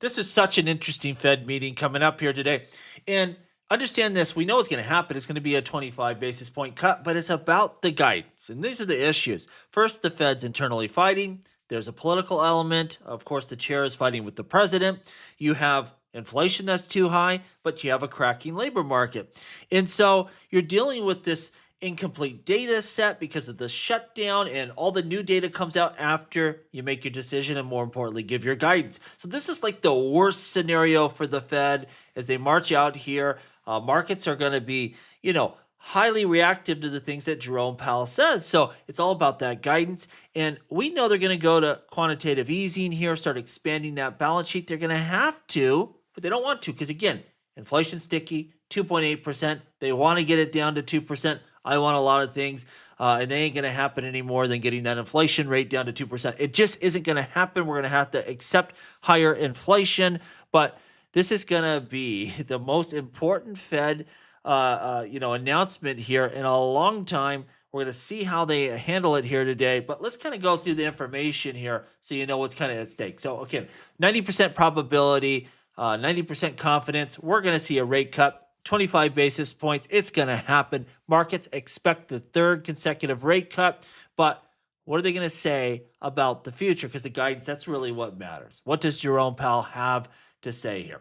This is such an interesting Fed meeting coming up here today. And understand this, we know it's going to happen. It's going to be a 25 basis point cut, but it's about the guidance. And these are the issues. First, the Fed's internally fighting. There's a political element. Of course, the chair is fighting with the president. You have inflation that's too high, but you have a cracking labor market. And so you're dealing with this incomplete data set because of the shutdown, and all the new data comes out after you make your decision and, more importantly, give your guidance. So this is like the worst scenario for the Fed as they march out here. Markets are going to be, highly reactive to the things that Jerome Powell says. So it's all about that guidance. And we know they're going to go to quantitative easing here, start expanding that balance sheet. They're going to have to, but they don't want to because, again, inflation's sticky, 2.8%. They want to get it down to 2%. I want a lot of things, and they ain't going to happen any more than getting that inflation rate down to 2%. It just isn't going to happen. We're going to have to accept higher inflation, but this is going to be the most important Fed, announcement here in a long time. We're going to see how they handle it here today, but let's kind of go through the information here so you know what's kind of at stake. So, okay, 90% probability, 90% confidence. We're going to see a rate cut. 25 basis points. It's going to happen. Markets expect the third consecutive rate cut, but what are they going to say about the future? Because the guidance, that's really what matters. What does Jerome Powell have to say here?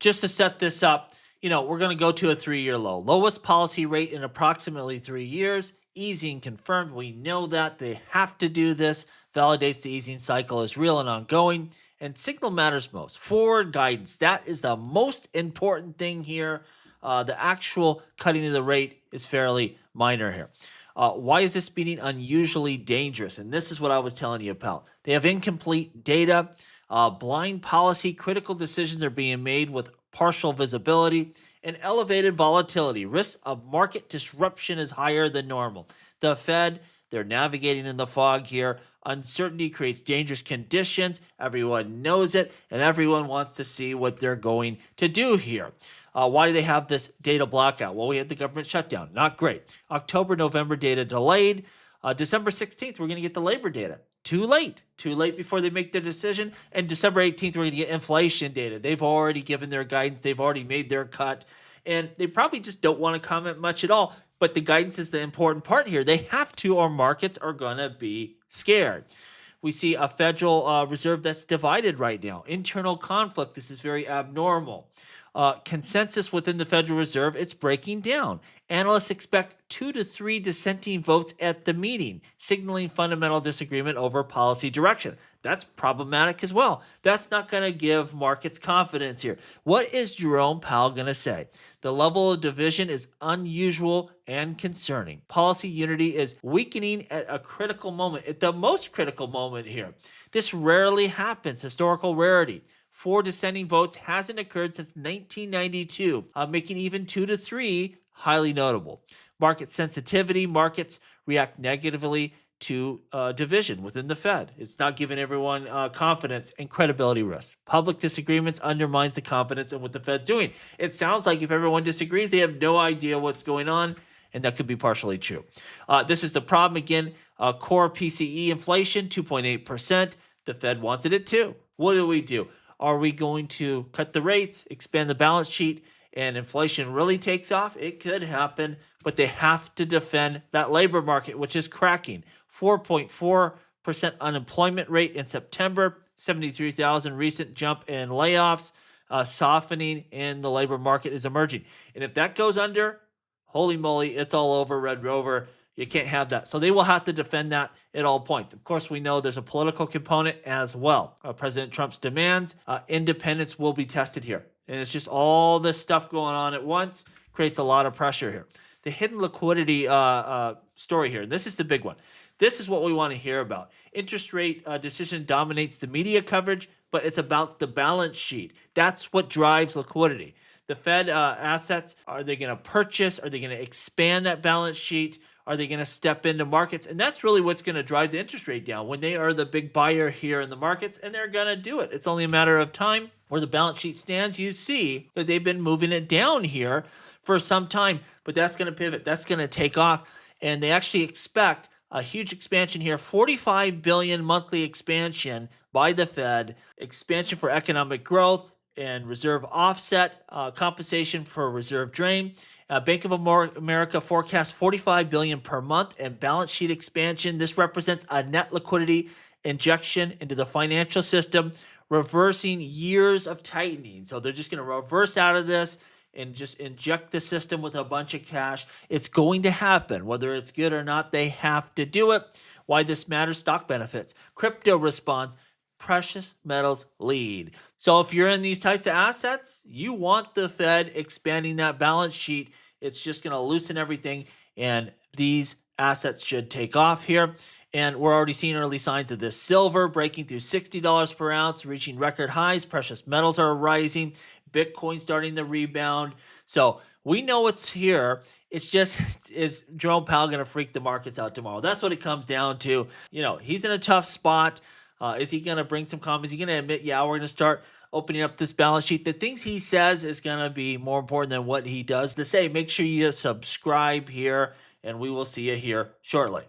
Just to set this up, we're going to go to a 3-year low. Lowest policy rate in approximately 3 years. Easing confirmed. We know that. They have to do this. Validates the easing cycle is real and ongoing. And signal matters most. Forward guidance. That is the most important thing here. The actual cutting of the rate is fairly minor here. Why is this meeting unusually dangerous? And this is what I was telling you about. They have incomplete data, blind policy, critical decisions are being made with partial visibility, and elevated volatility. Risk of market disruption is higher than normal. The Fed, they're navigating in the fog here. Uncertainty creates dangerous conditions. Everyone knows it, and everyone wants to see what they're going to do here. Why do they have this data blackout? Well, we had the government shutdown. Not great. October, November data delayed. December 16th, we're going to get the labor data. Too late before they make their decision. And December 18th, we're going to get inflation data. They've already given their guidance. They've already made their cut. And they probably just don't want to comment much at all. But the guidance is the important part here. They have to, or markets are going to be scared. We see a Federal Reserve that's divided right now. Internal conflict. This is very abnormal. Consensus within the Federal Reserve, it's breaking down. Analysts expect 2 to 3 dissenting votes at the meeting, signaling fundamental disagreement over policy direction. That's problematic as well. That's not going to give markets confidence here. What is Jerome Powell going to say? The level of division is unusual and concerning. Policy unity is weakening at a critical moment, at the most critical moment here. This rarely happens, historical rarity. 4 dissenting votes hasn't occurred since 1992, making even 2 to 3 highly notable. Market sensitivity, markets react negatively to division within the Fed. It's not giving everyone confidence, and credibility risks. Public disagreements undermines the confidence in what the Fed's doing. It sounds like if everyone disagrees, they have no idea what's going on, and that could be partially true. This is the problem again. Core PCE inflation, 2.8%. The Fed wants it at 2. What do? Are we going to cut the rates, expand the balance sheet, and inflation really takes off? It could happen, but they have to defend that labor market, which is cracking. 4.4% unemployment rate in September, 73,000 recent jump in layoffs, softening in the labor market is emerging. And if that goes under, holy moly, it's all over, Red Rover. You can't have that. So they will have to defend that at all points. Of course, we know there's a political component as well. President Trump's demands, independence will be tested here. And it's just all this stuff going on at once creates a lot of pressure here. The hidden liquidity story here. This is the big one. This is what we want to hear about. Interest rate decision dominates the media coverage, but it's about the balance sheet. That's what drives liquidity. The Fed assets, are they going to purchase? Are they going to expand that balance sheet? Are they going to step into markets? And that's really what's going to drive the interest rate down when they are the big buyer here in the markets, and they're going to do it. It's only a matter of time. Where the balance sheet stands, you see that they've been moving it down here for some time, but that's going to pivot. That's going to take off, and they actually expect a huge expansion here, 45 billion monthly expansion by the Fed, expansion for economic growth and reserve offset, compensation for reserve drain. Bank of America forecasts $45 billion per month and balance sheet expansion. This represents a net liquidity injection into the financial system, reversing years of tightening. So they're just going to reverse out of this and just inject the system with a bunch of cash. It's going to happen. Whether it's good or not, they have to do it. Why this matters: stock benefits. Crypto responds. Precious metals lead. So if you're in these types of assets, you want the Fed expanding that balance sheet. It's just going to loosen everything, and these assets should take off here. And we're already seeing early signs of this. Silver breaking through $60 per ounce, reaching record highs. Precious metals are rising. Bitcoin starting to rebound. So we know it's here. It's just, is Jerome Powell going to freak the markets out tomorrow? That's what it comes down to. He's in a tough spot. Is he going to bring some calm? Is he going to admit, yeah, we're going to start opening up this balance sheet? The things he says is going to be more important than what he does to say. Make sure you subscribe here, and we will see you here shortly.